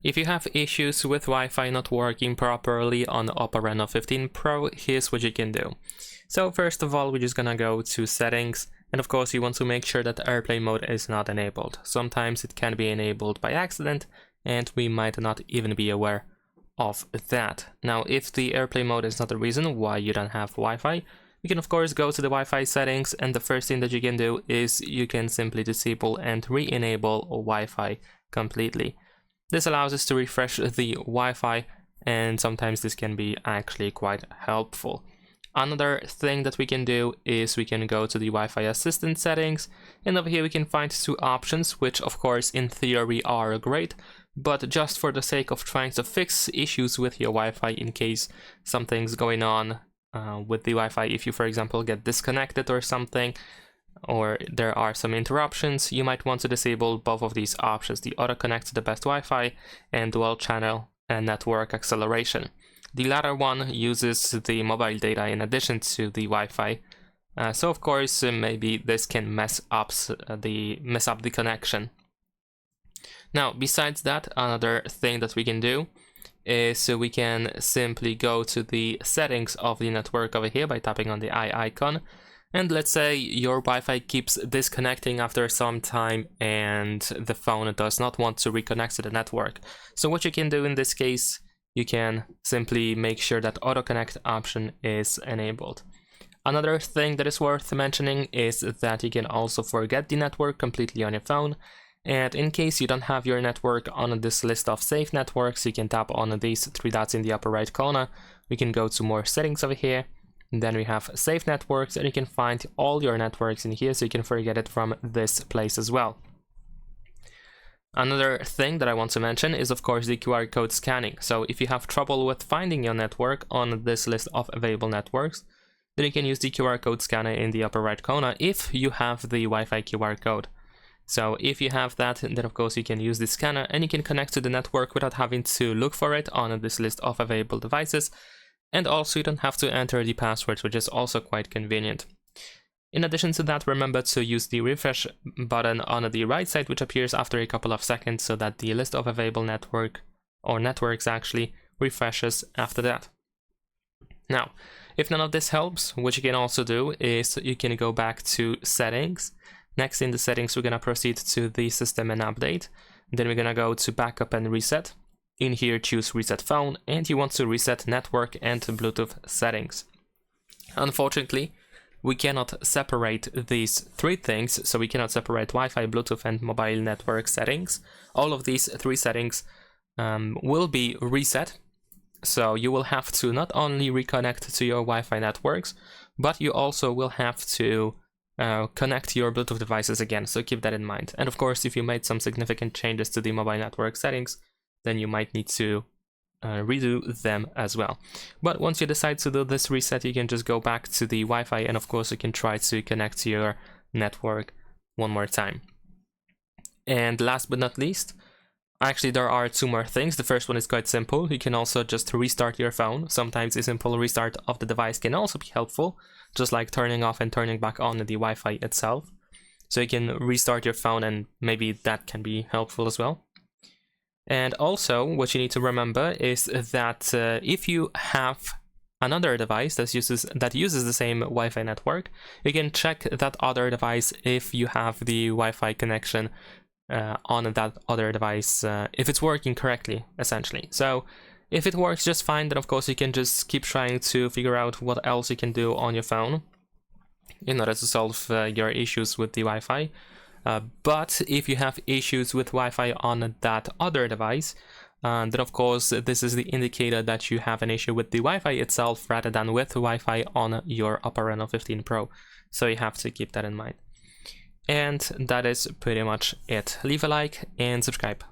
If you have issues with Wi-Fi not working properly on OPPO Reno 15 Pro, here's what you can do. So first of all, we're just gonna go to settings, and of course you want to make sure that airplane mode is not enabled. Sometimes it can be enabled by accident, and we might not even be aware of that. Now, if the airplane mode is not the reason why you don't have Wi-Fi, you can of course go to the Wi-Fi settings, and the first thing that you can do is you can simply disable and re-enable Wi-Fi completely. This allows us to refresh the Wi-Fi, and sometimes this can be actually quite helpful. Another thing that we can do is we can go to the Wi-Fi assistant settings, and over here we can find two options, which of course in theory are great, but just for the sake of trying to fix issues with your Wi-Fi in case something's going on with the Wi-Fi, if you for example get disconnected or something, or there are some interruptions, you might want to disable both of these options, the auto connect to the best Wi-Fi and dual channel and network acceleration. The latter one uses the mobile data in addition to the Wi-Fi, so of course maybe this can mess up the connection. Now, besides that, another thing that we can do is we can simply go to the settings of the network over here by tapping on the eye icon. And let's say your Wi-Fi keeps disconnecting after some time and the phone does not want to reconnect to the network. So what you can do in this case, you can simply make sure that auto connect option is enabled. Another thing that is worth mentioning is that you can also forget the network completely on your phone. And in case you don't have your network on this list of safe networks, you can tap on these three dots in the upper right corner. We can go to more settings over here. And then we have safe networks, and you can find all your networks in here, so you can forget it from this place as well. Another thing that I want to mention is of course the QR code scanning. So if you have trouble with finding your network on this list of available networks, then you can use the QR code scanner in the upper right corner if you have the Wi-Fi QR code. So if you have that, then of course you can use the scanner and you can connect to the network without having to look for it on this list of available devices. And also you don't have to enter the password, which is also quite convenient. In addition to that, remember to use the refresh button on the right side, which appears after a couple of seconds, so that the list of available networks actually refreshes after that. Now, if none of this helps, what you can also do is you can go back to settings. Next in the settings, we're gonna proceed to the system and update. Then we're gonna go to backup and reset. In here, choose reset phone, and you want to reset network and Bluetooth settings. Unfortunately, we cannot separate these three things, so we cannot separate Wi-Fi, Bluetooth, and mobile network settings. All of these three settings will be reset, so you will have to not only reconnect to your Wi-Fi networks, but you also will have to connect your Bluetooth devices again, so keep that in mind. And of course, if you made some significant changes to the mobile network settings, then you might need to redo them as well. But once you decide to do this reset, you can just go back to the Wi-Fi, and of course you can try to connect to your network one more time. And last but not least, actually there are two more things. The first one is quite simple. You can also just restart your phone. Sometimes a simple restart of the device can also be helpful, just like turning off and turning back on the Wi-Fi itself. So you can restart your phone, and maybe that can be helpful as well. And also, what you need to remember is that if you have another device that uses the same Wi-Fi network, you can check that other device if you have the Wi-Fi connection on that other device, if it's working correctly, essentially. So if it works just fine, then of course you can just keep trying to figure out what else you can do on your phone in order to solve your issues with the Wi-Fi. But if you have issues with Wi-Fi on that other device, then of course this is the indicator that you have an issue with the Wi-Fi itself rather than with Wi-Fi on your OPPO Reno 15 Pro. So you have to keep that in mind. And that is pretty much it. Leave a like and subscribe.